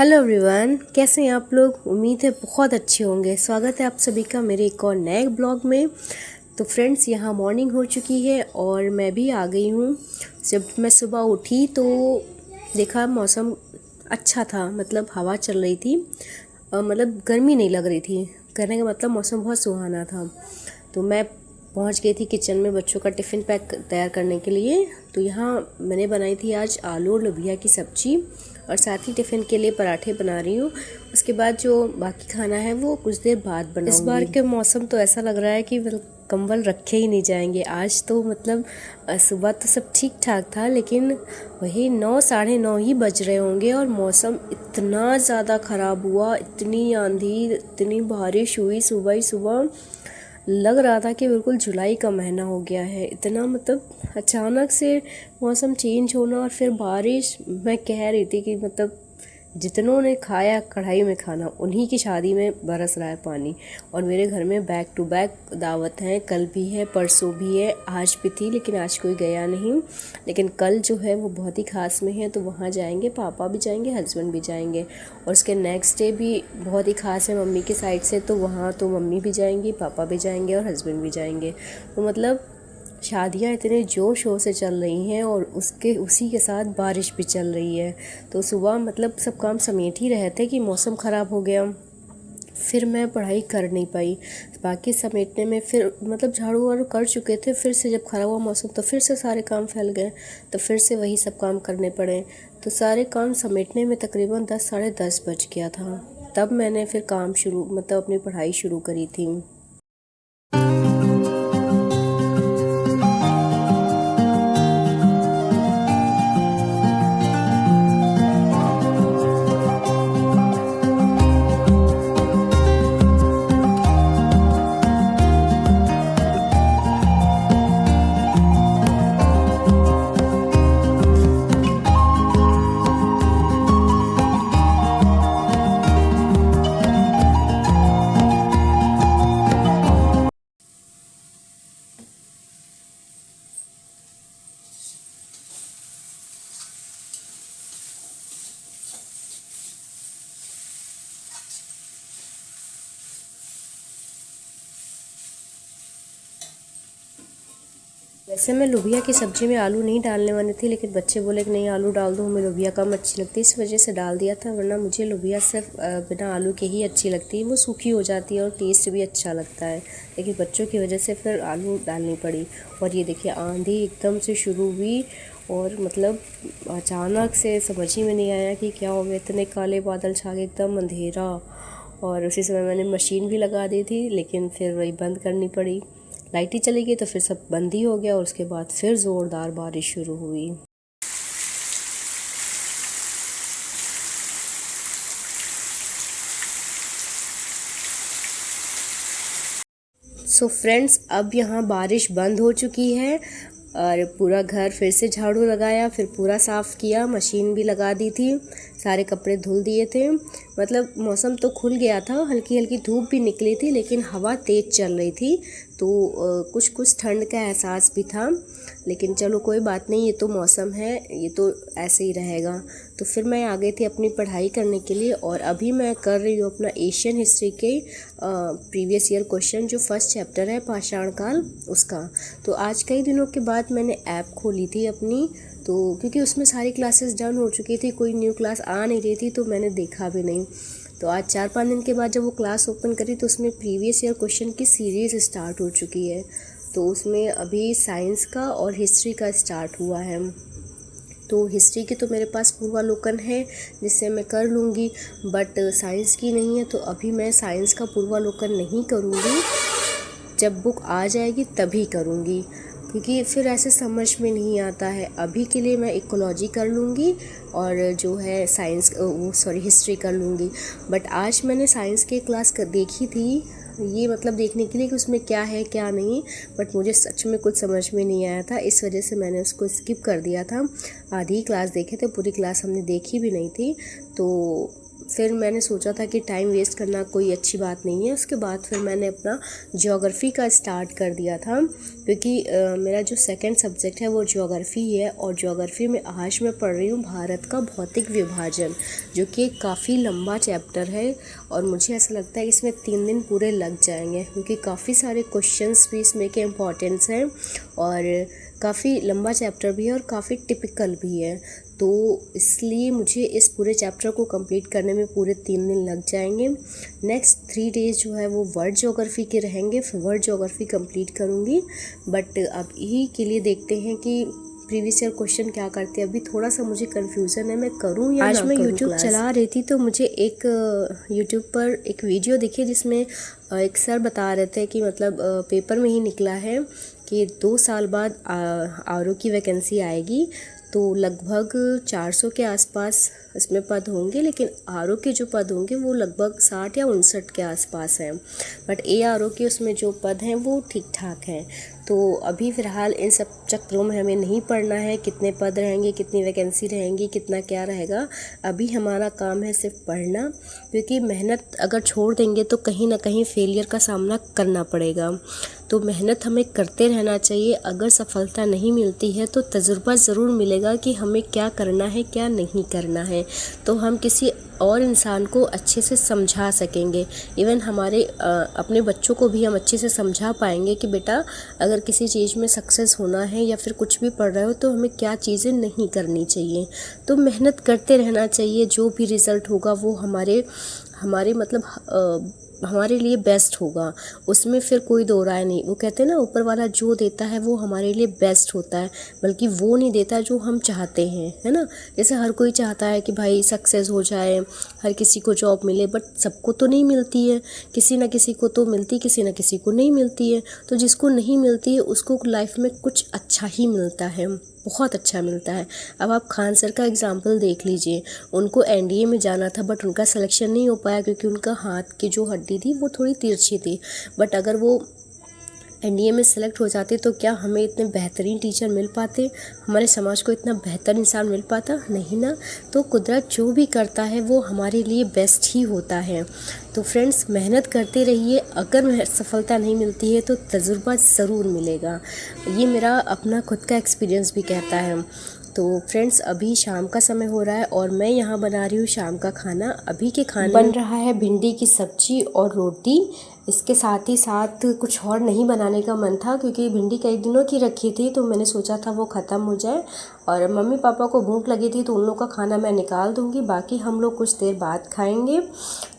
Hello everyone, कैसे हैं आप लोग। उम्मीद है बहुत अच्छे होंगे। स्वागत है आप सभी का मेरे एक और नए ब्लॉग में। तो फ्रेंड्स, यहाँ मॉर्निंग हो चुकी है और मैं भी आ गई हूँ। जब मैं सुबह उठी तो देखा मौसम अच्छा था, मतलब हवा चल रही थी, मतलब गर्मी नहीं लग रही थी। कहने का मतलब मौसम बहुत सुहाना था। तो मैं पहुँच गई थी किचन में बच्चों का टिफ़िन पैक तैयार करने के लिए। तो यहाँ मैंने बनाई थी आज आलू और लोबिया की सब्ज़ी और साथ ही टिफ़िन के लिए पराठे बना रही हूँ। उसके बाद जो बाकी खाना है वो कुछ देर बाद बनाऊंगी। इस बार के मौसम तो ऐसा लग रहा है कि कंबल रखे ही नहीं जाएंगे। आज तो मतलब सुबह तो सब ठीक ठाक था, लेकिन वही 9 साढ़े 9 ही बज रहे होंगे और मौसम इतना ज़्यादा ख़राब हुआ, इतनी आंधी, इतनी बारिश हुई सुबह ही सुबह। लग रहा था कि बिल्कुल जुलाई का महीना हो गया है। इतना मतलब अचानक से मौसम चेंज होना और फिर बारिश। मैं कह रही थी कि मतलब जितनों ने खाया कढ़ाई में खाना, उन्हीं की शादी में बरस रहा है पानी। और मेरे घर में बैक टू बैक दावत है, कल भी है, परसों भी है, आज भी थी, लेकिन आज कोई गया नहीं। लेकिन कल जो है वो बहुत ही खास में है, तो वहाँ जाएंगे, पापा भी जाएंगे, हस्बैंड भी जाएंगे। और उसके नेक्स्ट डे भी बहुत ही खास है मम्मी की साइड से, तो वहाँ तो मम्मी भी जाएंगी, पापा भी जाएंगे और हस्बैंड भी जाएंगे। तो मतलब शादियाँ इतने ज़ोर शोर से चल रही हैं और उसी के साथ बारिश भी चल रही है। तो सुबह मतलब सब काम समेट ही रहे थे कि मौसम ख़राब हो गया। फिर मैं पढ़ाई कर नहीं पाई। बाकी समेटने में फिर मतलब झाड़ू वाड़ू कर चुके थे, फिर से जब ख़राब हुआ मौसम तो फिर से सारे काम फैल गए, तो फिर से वही सब काम करने पड़े। तो सारे काम समेटने में तकरीबन 10 साढ़े 10 बज गया था। तब मैंने फिर काम शुरू मतलब अपनी पढ़ाई शुरू करी थी। वैसे मैं लोबिया की सब्ज़ी में आलू नहीं डालने वाली थी, लेकिन बच्चे बोले कि नहीं आलू डाल दो, हमें लोबिया कम अच्छी लगती है, इस वजह से डाल दिया था। वरना मुझे लोबिया सिर्फ बिना आलू के ही अच्छी लगती है, वो सूखी हो जाती है और टेस्ट भी अच्छा लगता है। लेकिन बच्चों की वजह से फिर आलू डालनी पड़ी। और ये देखिए आंधी एकदम से शुरू हुई और मतलब अचानक से समझ ही में नहीं आया कि क्या हो गया। इतने काले बादल छा गए, एकदम अंधेरा। और उसी समय मैंने मशीन भी लगा दी थी, लेकिन फिर वही बंद करनी पड़ी। लाइट ही चली गई तो फिर सब बंद ही हो गया और उसके बाद फिर ज़ोरदार बारिश शुरू हुई। सो फ्रेंड्स, अब यहाँ बारिश बंद हो चुकी है और पूरा घर फिर से झाड़ू लगाया, फिर पूरा साफ़ किया, मशीन भी लगा दी थी, सारे कपड़े धुल दिए थे। मतलब मौसम तो खुल गया था, हल्की हल्की धूप भी निकली थी, लेकिन हवा तेज़ चल रही थी, तो कुछ कुछ ठंड का एहसास भी था। लेकिन चलो कोई बात नहीं, ये तो मौसम है, ये तो ऐसे ही रहेगा। तो फिर मैं आ गई थी अपनी पढ़ाई करने के लिए और अभी मैं कर रही हूँ अपना एशियन हिस्ट्री के प्रीवियस ईयर क्वेश्चन, जो फर्स्ट चैप्टर है पाषाण काल, उसका। तो आज कई दिनों के बाद मैंने ऐप खोली थी अपनी, तो क्योंकि उसमें सारी क्लासेस डन हो चुकी थी, कोई न्यू क्लास आ नहीं रही थी, तो मैंने देखा भी नहीं। तो आज 4-5 दिन के बाद जब वो क्लास ओपन करी तो उसमें प्रीवियस ईयर क्वेश्चन की सीरीज़ स्टार्ट हो चुकी है। तो उसमें अभी साइंस का और हिस्ट्री का स्टार्ट हुआ है। तो हिस्ट्री की तो मेरे पास पूर्वालोकन है जिससे मैं कर लूँगी, बट साइंस की नहीं है, तो अभी मैं साइंस का पूर्वालोकन नहीं करूँगी। जब बुक आ जाएगी तभी करूँगी, क्योंकि फिर ऐसे समझ में नहीं आता है। अभी के लिए मैं इकोलॉजी कर लूँगी और जो है साइंस हिस्ट्री कर लूँगी। बट आज मैंने साइंस की क्लास देखी थी, ये मतलब देखने के लिए कि उसमें क्या है क्या नहीं, बट मुझे सच में कुछ समझ में नहीं आया था, इस वजह से मैंने उसको स्किप कर दिया था। आधी क्लास देखे थे, पूरी क्लास हमने देखी भी नहीं थी। तो फिर मैंने सोचा था कि टाइम वेस्ट करना कोई अच्छी बात नहीं है। उसके बाद फिर मैंने अपना ज्योग्राफ़ी का स्टार्ट कर दिया था, क्योंकि मेरा जो सेकंड सब्जेक्ट है वो ज्योग्राफ़ी है। और ज्योग्राफ़ी में आज मैं पढ़ रही हूँ भारत का भौतिक विभाजन, जो कि काफ़ी लंबा चैप्टर है और मुझे ऐसा लगता है कि इसमें 3 दिन पूरे लग जाएंगे, क्योंकि काफ़ी सारे क्वेश्चंस भी इसमें के इम्पॉर्टेंस हैं और काफ़ी लंबा चैप्टर भी है और काफ़ी टिपिकल भी है। तो इसलिए मुझे इस पूरे चैप्टर को कंप्लीट करने में पूरे 3 दिन लग जाएंगे। नेक्स्ट 3 डेज जो है वो वर्ल्ड ज्योग्राफी के रहेंगे, फिर वर्ल्ड ज्योग्राफी कंप्लीट करूँगी। बट अभी के लिए देखते हैं कि प्रीवियस ईयर क्वेश्चन क्या करते हैं। अभी थोड़ा सा मुझे कन्फ्यूज़न है, मैं करूँ या ना करूँ। आज मैं यूट्यूब चला रही थी तो मुझे एक यूट्यूब पर एक वीडियो दिखी जिसमें एक सर बता रहे थे कि मतलब पेपर में ही निकला है कि 2 साल बाद आरओ की वैकेंसी आएगी, तो लगभग 400 के आसपास इसमें पद होंगे, लेकिन आरओ के जो पद होंगे वो लगभग 60 या 59 के आसपास हैं। बट एआरओ के उसमें जो पद हैं वो ठीक ठाक हैं। तो अभी फ़िलहाल इन सब चक्रों में हमें नहीं पढ़ना है कितने पद रहेंगे, कितनी वैकेंसी रहेंगी, कितना क्या रहेगा। अभी हमारा काम है सिर्फ पढ़ना, क्योंकि मेहनत अगर छोड़ देंगे तो कहीं ना कहीं फेलियर का सामना करना पड़ेगा। तो मेहनत हमें करते रहना चाहिए। अगर सफलता नहीं मिलती है तो तजुर्बा ज़रूर मिलेगा कि हमें क्या करना है क्या नहीं करना है, तो हम किसी और इंसान को अच्छे से समझा सकेंगे। इवन हमारे अपने बच्चों को भी हम अच्छे से समझा पाएंगे कि बेटा अगर किसी चीज़ में सक्सेस होना है या फिर कुछ भी पढ़ रहे हो तो हमें क्या चीज़ें नहीं करनी चाहिए। तो मेहनत करते रहना चाहिए, जो भी रिज़ल्ट होगा वो हमारे मतलब हमारे लिए बेस्ट होगा, उसमें फिर कोई दो राय नहीं। वो कहते हैं ना, ऊपर वाला जो देता है वो हमारे लिए बेस्ट होता है, बल्कि वो नहीं देता जो हम चाहते हैं, है ना। जैसे हर कोई चाहता है कि भाई सक्सेस हो जाए, हर किसी को जॉब मिले, बट सबको तो नहीं मिलती है। किसी न किसी को तो मिलती, किसी न किसी को नहीं मिलती है। तो जिसको नहीं मिलती है उसको लाइफ में कुछ अच्छा ही मिलता है, बहुत अच्छा मिलता है। अब आप खान सर का एग्जाम्पल देख लीजिए, उनको एनडीए में जाना था बट उनका सिलेक्शन नहीं हो पाया क्योंकि उनका हाथ की जो हड्डी थी वो थोड़ी तिरछी थी। बट अगर वो एनडीए में सेलेक्ट हो जाते तो क्या हमें इतने बेहतरीन टीचर मिल पाते, हमारे समाज को इतना बेहतर इंसान मिल पाता? नहीं ना। तो कुदरत जो भी करता है वो हमारे लिए बेस्ट ही होता है। तो फ्रेंड्स, मेहनत करते रहिए। अगर सफलता नहीं मिलती है तो तजुर्बा ज़रूर मिलेगा। ये मेरा अपना खुद का एक्सपीरियंस भी कहता है। तो फ्रेंड्स, अभी शाम का समय हो रहा है और मैं यहाँ बना रही हूँ शाम का खाना। अभी के खाने बन रहा है भिंडी की सब्जी और रोटी। इसके साथ ही साथ कुछ और नहीं बनाने का मन था, क्योंकि भिंडी कई दिनों की रखी थी तो मैंने सोचा था वो ख़त्म हो जाए, और मम्मी पापा को भूख लगी थी तो उन लोगों का खाना मैं निकाल दूँगी, बाकी हम लोग कुछ देर बाद खाएँगे।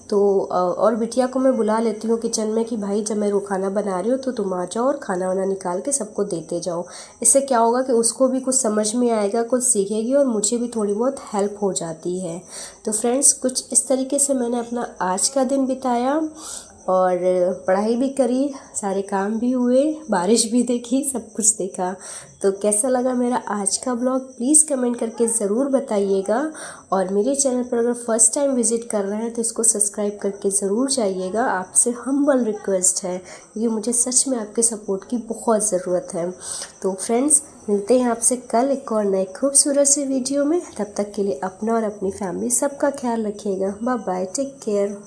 तो और बिटिया को मैं बुला लेती हूँ किचन में कि भाई जब मैं खाना बना रही हूँ तो तुम आ जाओ और खाना वाना निकाल के सबको देते जाओ। इससे क्या होगा कि उसको भी कुछ समझ में आएगा, कुछ सीखेगी और मुझे भी थोड़ी बहुत हेल्प हो जाती है। तो फ्रेंड्स, कुछ इस तरीके से मैंने अपना आज का दिन बिताया और पढ़ाई भी करी, सारे काम भी हुए, बारिश भी देखी, सब कुछ देखा। तो कैसा लगा मेरा आज का ब्लॉग, प्लीज़ कमेंट करके ज़रूर बताइएगा। और मेरे चैनल पर अगर फर्स्ट टाइम विज़िट कर रहे हैं तो इसको सब्सक्राइब करके ज़रूर जाइएगा। आपसे हम्बल रिक्वेस्ट है, क्योंकि मुझे सच में आपके सपोर्ट की बहुत ज़रूरत है। तो फ्रेंड्स, मिलते हैं आपसे कल एक और नए खूबसूरत से वीडियो में। तब तक के लिए अपना और अपनी फैमिली सबका ख्याल रखिएगा। Bye bye, take care.